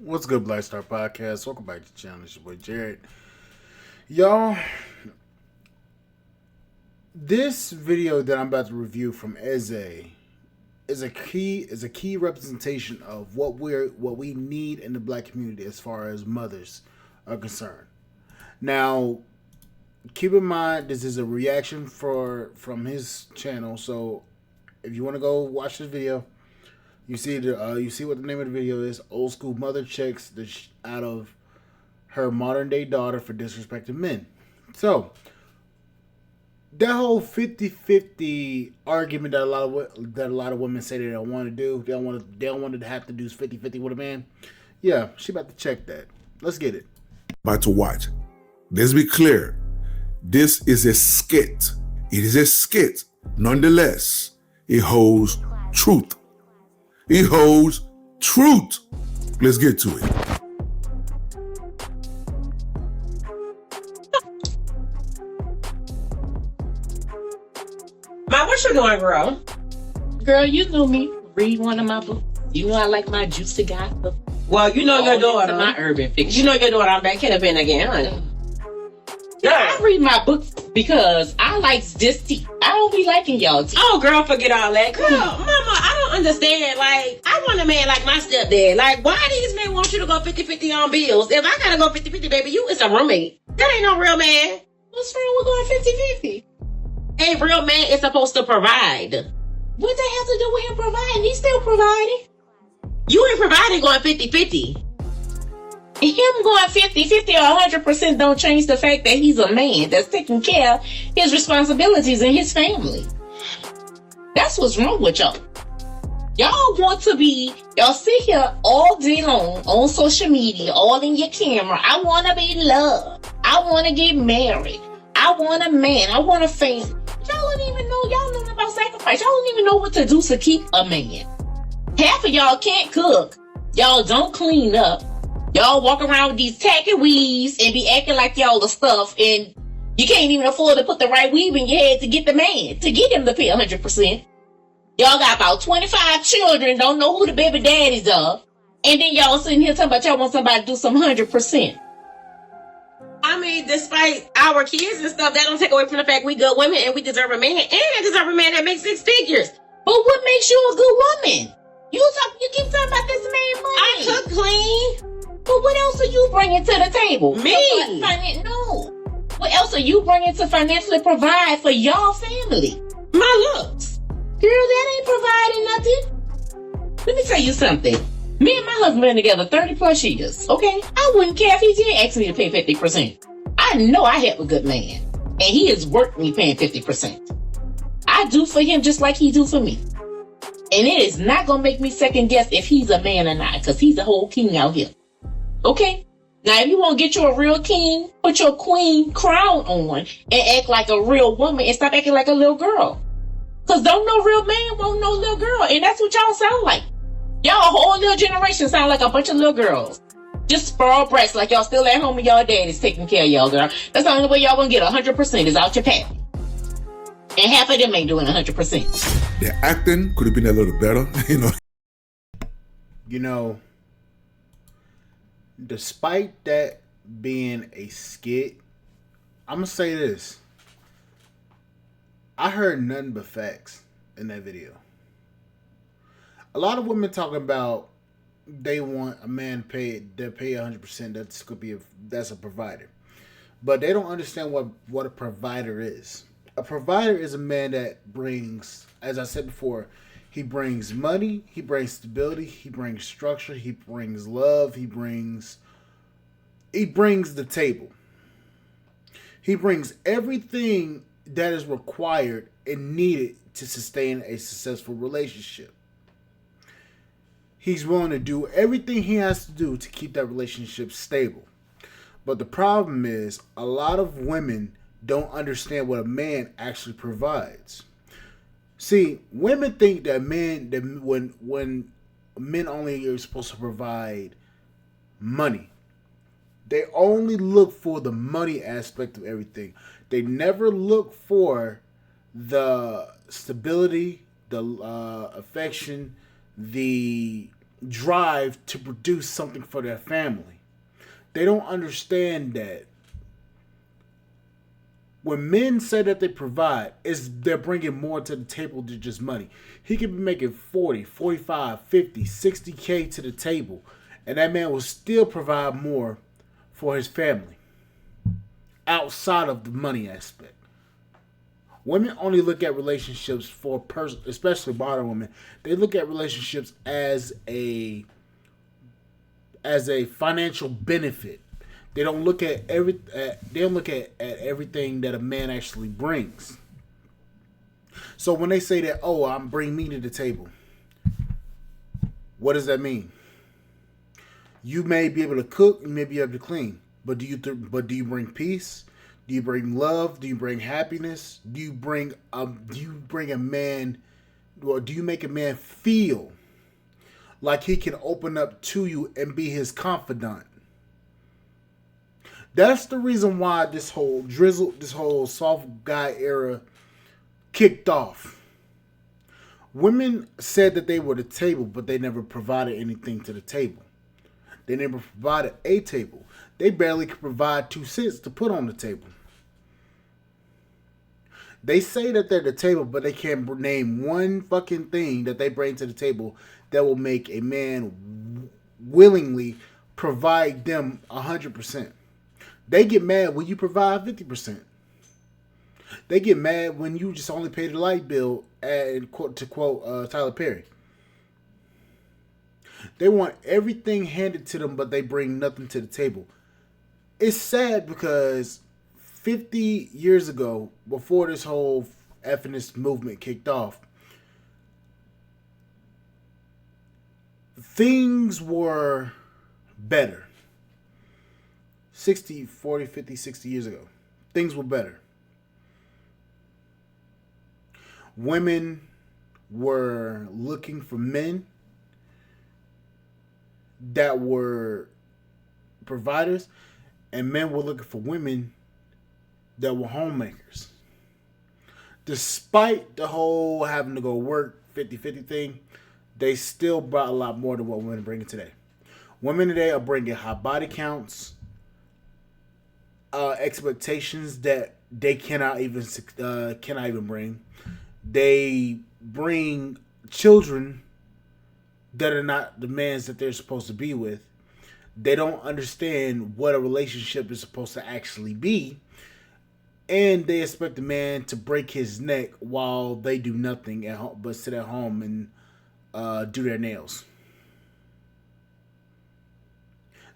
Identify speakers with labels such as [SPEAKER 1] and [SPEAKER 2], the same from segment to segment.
[SPEAKER 1] What's good, Black Star Podcast? Welcome back to the channel. It's your boy Jared. Y'all, this video that I'm about to review from Eze is a key representation of what we need in the black community as far as mothers are concerned. Now, keep in mind this is a reaction from his channel, so if you want to go watch this video, you see what the name of the video is. Old school mother checks out of her modern day daughter for disrespecting men. So that whole 50-50 argument that a lot of women say they don't want to do, they don't want to have to do 50-50 with a man. Yeah, she about to check that. Let's get it.
[SPEAKER 2] About to watch. Let's be clear. This is a skit. It is a skit. Nonetheless, it holds truth. It holds truth. Let's get to it.
[SPEAKER 3] Ma, what you doing, girl?
[SPEAKER 4] Girl, you know me. Read one of my books. You know I like my juicy gossip.
[SPEAKER 3] Well, you know your daughter.
[SPEAKER 4] My urban fiction.
[SPEAKER 3] You know your daughter. I'm back here again, honey.
[SPEAKER 4] Yeah, I read my books because I like this tea. I don't be liking y'all tea.
[SPEAKER 3] Oh, girl, forget all that. Girl, mama, I don't understand. Like, I want a man like my stepdad. Like, why these men want you to go 50-50 on bills? If I gotta go 50-50, baby, you is a roommate. That ain't no real man.
[SPEAKER 4] What's wrong with going 50-50?
[SPEAKER 3] A real man is supposed to provide.
[SPEAKER 4] What they have to do with him providing? He's still providing.
[SPEAKER 3] You ain't providing going 50-50.
[SPEAKER 4] Him going 50-50 or 100% don't change the fact that he's a man that's taking care of his responsibilities and his family. That's what's wrong with y'all. Y'all sit here all day long on social media, all in your camera. I want to be loved. I want to get married. I want a man. I want a family. Y'all don't even know. Y'all know about sacrifice. Y'all don't even know what to do to keep a man. Half of y'all can't cook. Y'all don't clean up. Y'all walk around with these tacky weaves and be acting like y'all the stuff, and you can't even afford to put the right weave in your head to get the man, to get him to pay 100%. Y'all got about 25 children, don't know who the baby daddies are, and then y'all sitting here talking about y'all want somebody to do some 100%.
[SPEAKER 3] I mean, despite our kids and stuff, that don't take away from the fact we good women and we deserve a man, and I deserve a man that makes 6 figures.
[SPEAKER 4] But what makes you a good woman? You keep talking about this man money.
[SPEAKER 3] I cook clean.
[SPEAKER 4] But what else are you bringing to the table?
[SPEAKER 3] Me?
[SPEAKER 4] No. What else are you bringing to financially provide for y'all family?
[SPEAKER 3] My looks.
[SPEAKER 4] Girl, that ain't providing nothing. Let me tell you something. Me and my husband been together 30 plus years, okay? I wouldn't care if he did ask me to pay 50%. I know I have a good man, and he is worth me paying 50%. I do for him just like he do for me. And it is not going to make me second guess if he's a man or not, because he's a whole king out here. Okay? Now, if you want to get you a real king, put your queen crown on and act like a real woman and stop acting like a little girl. Because don't no real man want no little girl. And that's what y'all sound like. Y'all whole little generation sound like a bunch of little girls. Just spoiled brats like y'all still at home and y'all daddy's taking care of y'all, girl. That's the only way y'all gonna get 100% is out your pappy. And half of them ain't doing 100%.
[SPEAKER 2] The acting could have been a little better,
[SPEAKER 1] You know, despite that being a skit, I'm gonna say this. I heard nothing but facts in that video. A lot of women talking about they want a man paid, they pay 100%. That's a provider, but they don't understand what a provider is. A provider is a man that brings, as I said before, he brings money, he brings stability, he brings structure, he brings love, he brings the table. He brings everything that is required and needed to sustain a successful relationship. He's willing to do everything he has to do to keep that relationship stable. But the problem is, a lot of women don't understand what a man actually provides. See, women think that when men only are supposed to provide money, they only look for the money aspect of everything. They never look for the stability, the affection, the drive to produce something for their family. They don't understand that when men say that they provide, they're bringing more to the table than just money. He could be making 40, 45, 50, 60K to the table, and that man will still provide more for his family outside of the money aspect. Women only look at relationships for especially modern women. They look at relationships as a financial benefit. They don't look at everything that a man actually brings. So when they say that, oh, I'm bringing me to the table, what does that mean? You may be able to cook, you may be able to clean, but do you bring peace? Do you bring love? Do you bring happiness? Do you make a man feel like he can open up to you and be his confidant? That's the reason why this whole soft guy era kicked off. Women said that they were the table, but they never provided anything to the table. They never provided a table. They barely could provide 2 cents to put on the table. They say that they're the table, but they can't name one fucking thing that they bring to the table that will make a man willingly provide them 100%. They get mad when you provide 50%. They get mad when you just only pay the light bill, and to quote Tyler Perry. They want everything handed to them, but they bring nothing to the table. It's sad because 50 years ago, before this whole feminist movement kicked off, things were better. 60 years ago, things were better. Women were looking for men that were providers, and men were looking for women that were homemakers. Despite the whole having to go work 50-50 thing, they still brought a lot more than what women are bringing today. Women today are bringing high body counts, expectations that they cannot even bring. They bring children that are not the mans that they're supposed to be with. They don't understand what a relationship is supposed to actually be, and they expect the man to break his neck while they do nothing at home but sit at home and do their nails.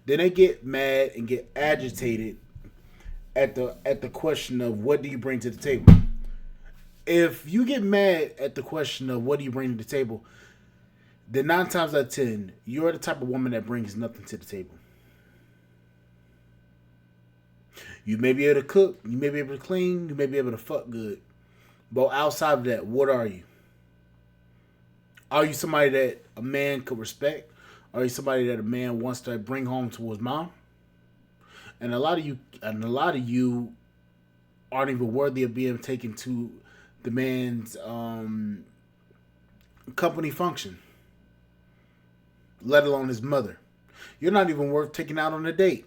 [SPEAKER 1] Then they get mad and get agitated at the question of what do you bring to the table. If you get mad at the question of what do you bring to the table, then 9 times out of 10, you're the type of woman that brings nothing to the table. You may be able to cook, you may be able to clean, you may be able to fuck good. But outside of that, what are you? Are you somebody that a man could respect? Are you somebody that a man wants to bring home to his mom? And a lot of you aren't even worthy of being taken to the man's company function, let alone his mother. You're not even worth taking out on a date.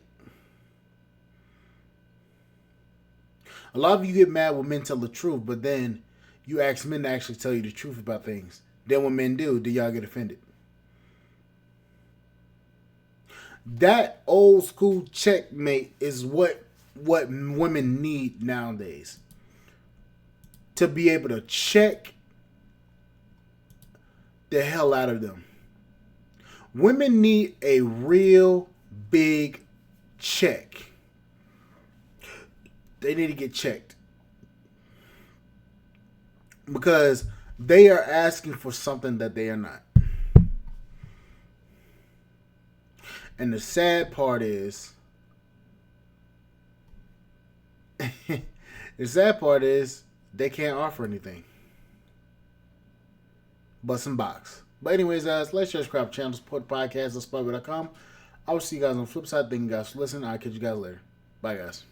[SPEAKER 1] A lot of you get mad when men tell the truth, but then you ask men to actually tell you the truth about things. Then when men do y'all get offended? That old school checkmate is what women need nowadays. To be able to check the hell out of them. Women need a real big check. They need to get checked. Because they are asking for something that they are not. And the sad part is, they can't offer anything but some box. But anyways, guys, let's share Scrap channel, support the podcast, Spotify.com. I will see you guys on the flip side. Thank you guys for listening. I'll catch you guys later. Bye, guys.